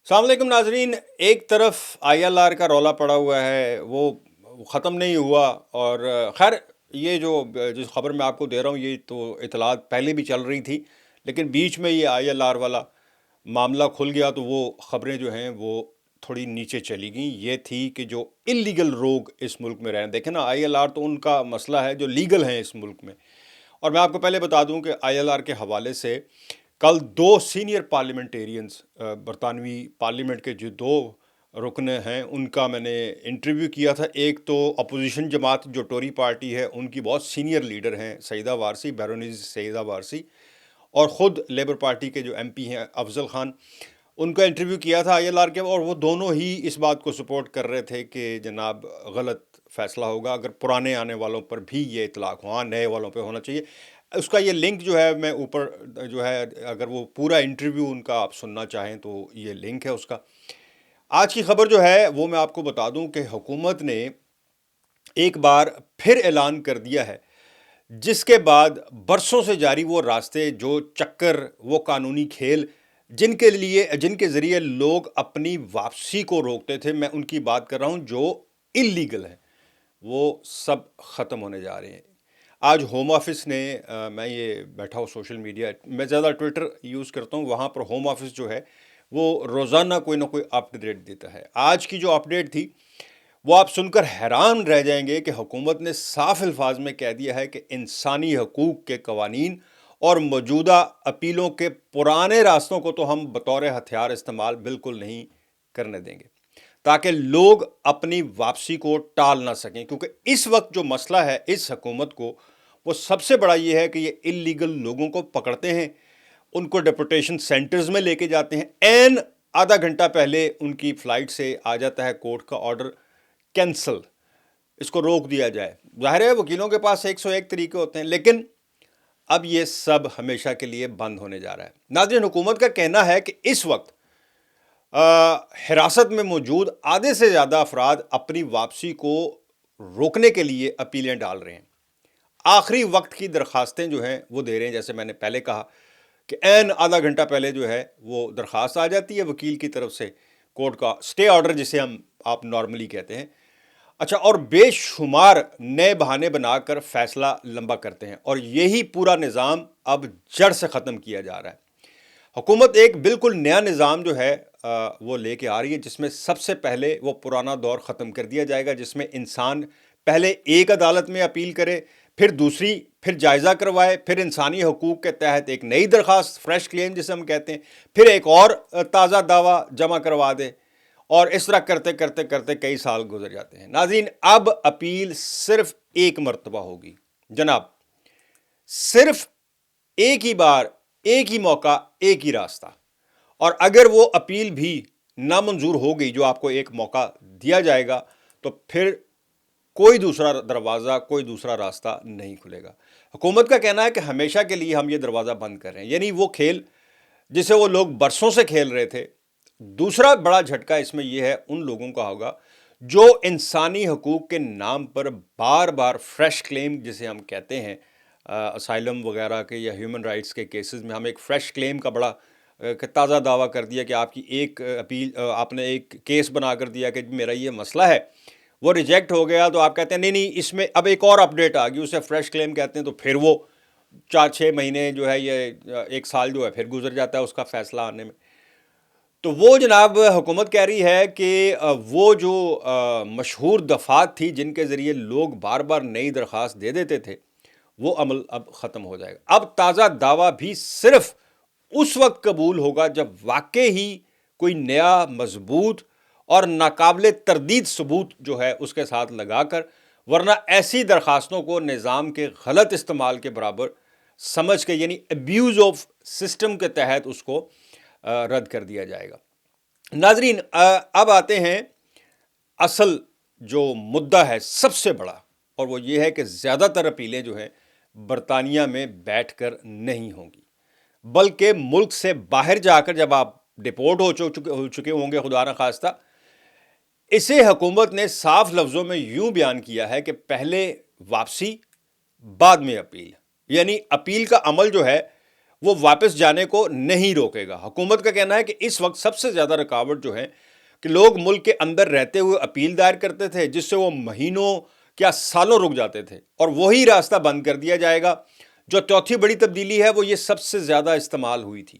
अस्सलाम वालेकुम नाजरीन। एक तरफ ILR का रौला पड़ा हुआ है, वो ख़त्म नहीं हुआ। और खैर ये जिस खबर मैं आपको दे रहा हूँ ये तो इतलात पहले भी चल रही थी, लेकिन बीच में ये ILR वाला मामला खुल गया तो वो ख़बरें जो हैं वो थोड़ी नीचे चली गई। ये थी कि जो इलीगल लोग इस मुल्क में रहे, देखें ना, ILR तो उनका मसला है जो लीगल हैं इस मुल्क में। और मैं आपको पहले बता दूं कि ILR के हवाले से कल दो सीनियर पार्लियामेंटेरियंस, बरतानवी पार्लियामेंट के जो दो रुकन हैं, उनका मैंने इंटरव्यू किया था। एक तो अपोजिशन जमात जो टोरी पार्टी है उनकी बहुत सीनियर लीडर हैं सईदा वारसी, बैरोनीज सईदा वारसी, और ख़ुद लेबर पार्टी के जो MP हैं अफजल खान, उनका इंटरव्यू किया था ILR के। और वो दोनों ही इस बात को सपोर्ट कर रहे थे कि जनाब गलत फ़ैसला होगा अगर पुराने आने वालों पर भी ये इतलाक़ हो, हाँ नए वालों पे होना चाहिए। उसका ये लिंक जो है मैं ऊपर जो है, अगर वो पूरा इंटरव्यू उनका आप सुनना चाहें तो ये लिंक है उसका। आज की खबर जो है वो मैं आपको बता दूं कि हुकूमत ने एक बार फिर ऐलान कर दिया है, जिसके बाद बरसों से जारी वो रास्ते, जो चक्कर, वो कानूनी खेल जिनके ज़रिए लोग अपनी वापसी को रोकते थे, मैं उनकी बात कर रहा हूं जो इलीगल है, वो सब ख़त्म होने जा रहे हैं। आज होम ऑफिस ने मैं ये बैठा हूँ सोशल मीडिया, मैं ज़्यादा ट्विटर यूज़ करता हूँ, वहाँ पर होम ऑफिस जो है वो रोज़ाना कोई ना कोई अपडेट देता है। आज की जो अपडेट थी वो आप सुनकर हैरान रह जाएंगे कि हुकूमत ने साफ अल्फाज में कह दिया है कि इंसानी हकूक़ के कवानीन और मौजूदा अपीलों के पुराने रास्तों को तो हम बतौर हथियार इस्तेमाल बिल्कुल नहीं करने देंगे, ताकि लोग अपनी वापसी को टाल ना सकें। क्योंकि इस वक्त जो मसला है इस हुकूमत को, वो सबसे बड़ा ये है कि ये इलीगल लोगों को पकड़ते हैं, उनको डिपोटेशन सेंटर्स में लेके जाते हैं, एन आधा घंटा पहले उनकी फ़्लाइट से आ जाता है कोर्ट का ऑर्डर, कैंसल, इसको रोक दिया जाए। ज़ाहिर है वकीलों के पास 101 तरीके होते हैं, लेकिन अब ये सब हमेशा के लिए बंद होने जा रहा है। नाज़रीन, हुकूमत का कहना है कि इस वक्त हिरासत में मौजूद आधे से ज़्यादा अफराद अपनी वापसी को रोकने के लिए अपीलें डाल रहे हैं, आखिरी वक्त की दरख्वास्तें जो हैं वो दे रहे हैं। जैसे मैंने पहले कहा कि एन आधा घंटा पहले जो है वो दरख्वास्त आ जाती है वकील की तरफ से, कोर्ट का स्टे ऑर्डर जिसे आप नॉर्मली कहते हैं। अच्छा, और बेशुमार नए बहाने बनाकर फ़ैसला लंबा करते हैं, और यही पूरा निज़ाम अब जड़ से ख़त्म किया जा रहा है। हुकूमत एक बिल्कुल नया निज़ाम जो है वो लेके आ रही है, जिसमें सबसे पहले वो पुराना दौर ख़त्म कर दिया जाएगा, जिसमें इंसान पहले एक अदालत में अपील करे, फिर दूसरी, फिर जायज़ा करवाए, फिर इंसानी हकूक़ के तहत एक नई दरख्वास्त, फ्रेश क्लेम जिसे हम कहते हैं, फिर एक और ताज़ा दावा जमा करवा दे, और इस तरह करते करते करते कई साल गुजर जाते हैं। नाज़रीन, अब अपील सिर्फ एक मरतबा होगी जनाब, सिर्फ एक ही बार, एक ही मौका, एक ही रास्ता। और अगर वो अपील भी नामंजूर हो गई, जो आपको एक मौका दिया जाएगा, तो फिर कोई दूसरा दरवाज़ा, कोई दूसरा रास्ता नहीं खुलेगा। हुकूमत का कहना है कि हमेशा के लिए हम ये दरवाज़ा बंद कर रहे हैं, यानी वो खेल जिसे वो लोग बरसों से खेल रहे थे। दूसरा बड़ा झटका इसमें यह है उन लोगों का होगा जो इंसानी हकूक़ के नाम पर बार बार फ्रेश क्लेम जिसे हम कहते हैं, असाइलम वगैरह के या ह्यूमन राइट्स के केसेस में हम एक फ़्रेश क्लेम का बड़ा ताज़ा दावा कर दिया कि आपकी एक अपील, आपने एक केस बना कर दिया कि मेरा ये मसला है, वो रिजेक्ट हो गया, तो आप कहते हैं नहीं नहीं इसमें अब एक और अपडेट आ गई, उसे फ्रेश क्लेम कहते हैं। तो फिर वो 4-6 महीने जो है, ये 1 साल जो है फिर गुजर जाता है उसका फ़ैसला आने में। तो वो जनाब हुकूमत कह रही है कि वो जो मशहूर दफ़ात थी जिनके ज़रिए लोग बार बार नई दरख्वास्त दे देते थे, वो अमल अब ख़त्म हो जाएगा। अब ताज़ा दावा भी सिर्फ उस वक्त कबूल होगा जब वाकई ही कोई नया मजबूत और नाकाबिले तरदीद सबूत जो है उसके साथ लगाकर, वरना ऐसी दरख्वास्तों को निज़ाम के गलत इस्तेमाल के बराबर समझ के, यानी अब्यूज़ ऑफ सिस्टम के तहत उसको रद्द कर दिया जाएगा। नाजरीन, अब आते हैं असल जो मुद्दा है सबसे बड़ा, और वो ये है कि ज़्यादातर अपीलें जो हैं बरतानिया में बैठकर नहीं होंगी, बल्कि मुल्क से बाहर जाकर जब आप डिपोर्ट हो चुके होंगे खुदा न खास्ता। इसे हुकूमत ने साफ लफ्ज़ों में यूं बयान किया है कि पहले वापसी, बाद में अपील, यानी अपील का अमल जो है وہ واپس جانے کو نہیں روکے گا۔ حکومت کا کہنا ہے کہ اس وقت سب سے زیادہ رکاوٹ جو ہے کہ لوگ ملک کے اندر رہتے ہوئے اپیل دائر کرتے تھے، جس سے وہ مہینوں کیا سالوں رک جاتے تھے، اور وہی راستہ بند کر دیا جائے گا۔ جو چوتھی بڑی تبدیلی ہے وہ یہ سب سے زیادہ استعمال ہوئی تھی۔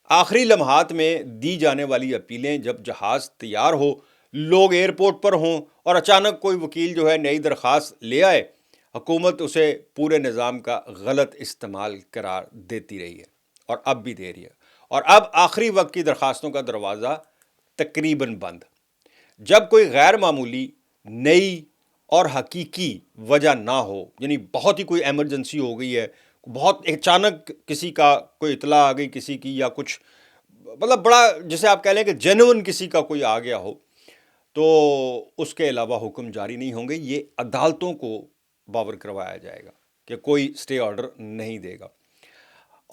آخری لمحات میں دی جانے والی اپیلیں، جب جہاز تیار ہو، لوگ ایئرپورٹ پر ہوں اور اچانک کوئی وکیل جو ہے نئی درخواست لے آئے، حکومت اسے پورے نظام کا غلط استعمال قرار دیتی رہی ہے، اور اب بھی دے رہی ہے، اور اب آخری وقت کی درخواستوں کا دروازہ تقریباً بند۔ جب کوئی غیر معمولی، نئی اور حقیقی وجہ نہ ہو، یعنی بہت ہی کوئی ایمرجنسی ہو گئی ہے، بہت اچانک کسی کا کوئی اطلاع آ گئی کسی کی، یا کچھ مطلب بڑا جسے آپ کہہ لیں کہ جینون کسی کا کوئی آ گیا ہو، تو اس کے علاوہ حکم جاری نہیں ہوں گے۔ یہ عدالتوں کو باور کروایا جائے گا کہ کوئی سٹے آرڈر نہیں دے گا،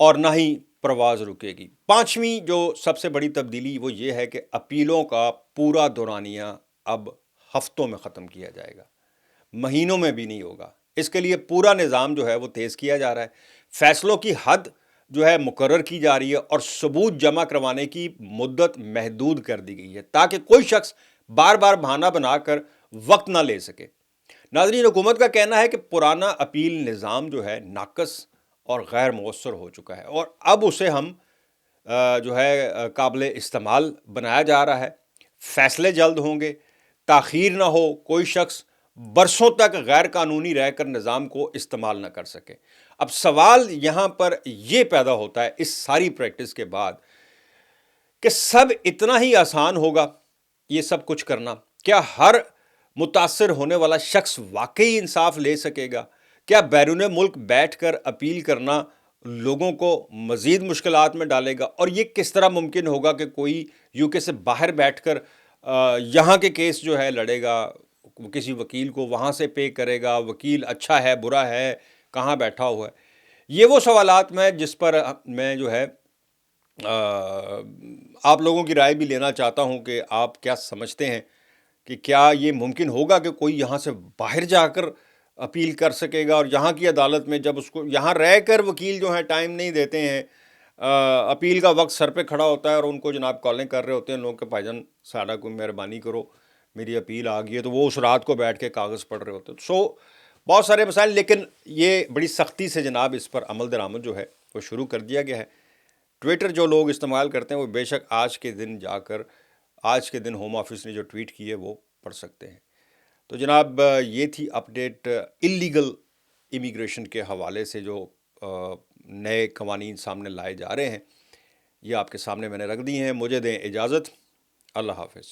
اور نہ ہی پرواز رکے گی۔ پانچویں جو سب سے بڑی تبدیلی وہ یہ ہے کہ اپیلوں کا پورا دورانیہ اب ہفتوں میں ختم کیا جائے گا، مہینوں میں بھی نہیں ہوگا۔ اس کے لیے پورا نظام جو ہے وہ تیز کیا جا رہا ہے، فیصلوں کی حد جو ہے مقرر کی جا رہی ہے، اور ثبوت جمع کروانے کی مدت محدود کر دی گئی ہے، تاکہ کوئی شخص بار بار بہانہ بنا کر وقت نہ لے سکے۔ ناظرین، حکومت کا کہنا ہے کہ پرانا اپیل نظام جو ہے ناقص اور غیر مؤثر ہو چکا ہے، اور اب اسے ہم جو ہے قابل استعمال بنایا جا رہا ہے۔ فیصلے جلد ہوں گے، تاخیر نہ ہو، کوئی شخص برسوں تک غیر قانونی رہ کر نظام کو استعمال نہ کر سکے۔ اب سوال یہاں پر یہ پیدا ہوتا ہے اس ساری پریکٹس کے بعد کہ سب اتنا ہی آسان ہوگا یہ سب کچھ کرنا؟ کیا ہر متاثر ہونے والا شخص واقعی انصاف لے سکے گا؟ کیا بیرون ملک بیٹھ کر اپیل کرنا لوگوں کو مزید مشکلات میں ڈالے گا؟ اور یہ کس طرح ممکن ہوگا کہ کوئی یو کے سے باہر بیٹھ کر یہاں کے کیس جو ہے لڑے گا، کسی وکیل کو وہاں سے پے کرے گا، وکیل اچھا ہے برا ہے، کہاں بیٹھا ہوا ہے؟ یہ وہ سوالات میں جس پر میں جو ہے آپ لوگوں کی رائے بھی لینا چاہتا ہوں کہ آپ کیا سمجھتے ہیں کہ کیا یہ ممکن ہوگا کہ کوئی یہاں سے باہر جا کر اپیل کر سکے گا، اور یہاں کی عدالت میں جب اس کو یہاں رہ کر وکیل جو ہیں ٹائم نہیں دیتے ہیں، اپیل کا وقت سر پہ کھڑا ہوتا ہے اور ان کو جناب کالیں کر رہے ہوتے ہیں لوگ کہ بھائی جان ساڑھا کوئی مہربانی کرو، میری اپیل آ گئی ہے، تو وہ اس رات کو بیٹھ کے کاغذ پڑھ رہے ہوتے ہیں۔ بہت سارے مسائل، لیکن یہ بڑی سختی سے جناب اس پر عمل درآمد جو ہے وہ شروع کر دیا گیا ہے۔ ٹویٹر جو لوگ استعمال کرتے ہیں وہ بے شک آج کے دن جا کر آج کے دن ہوم آفس نے جو ٹویٹ کی ہے وہ پڑھ سکتے ہیں۔ تو جناب یہ تھی اپڈیٹ اللیگل امیگریشن کے حوالے سے جو نئے قوانین سامنے لائے جا رہے ہیں، یہ آپ کے سامنے میں نے رکھ دی ہیں۔ مجھے دیں اجازت، اللہ حافظ۔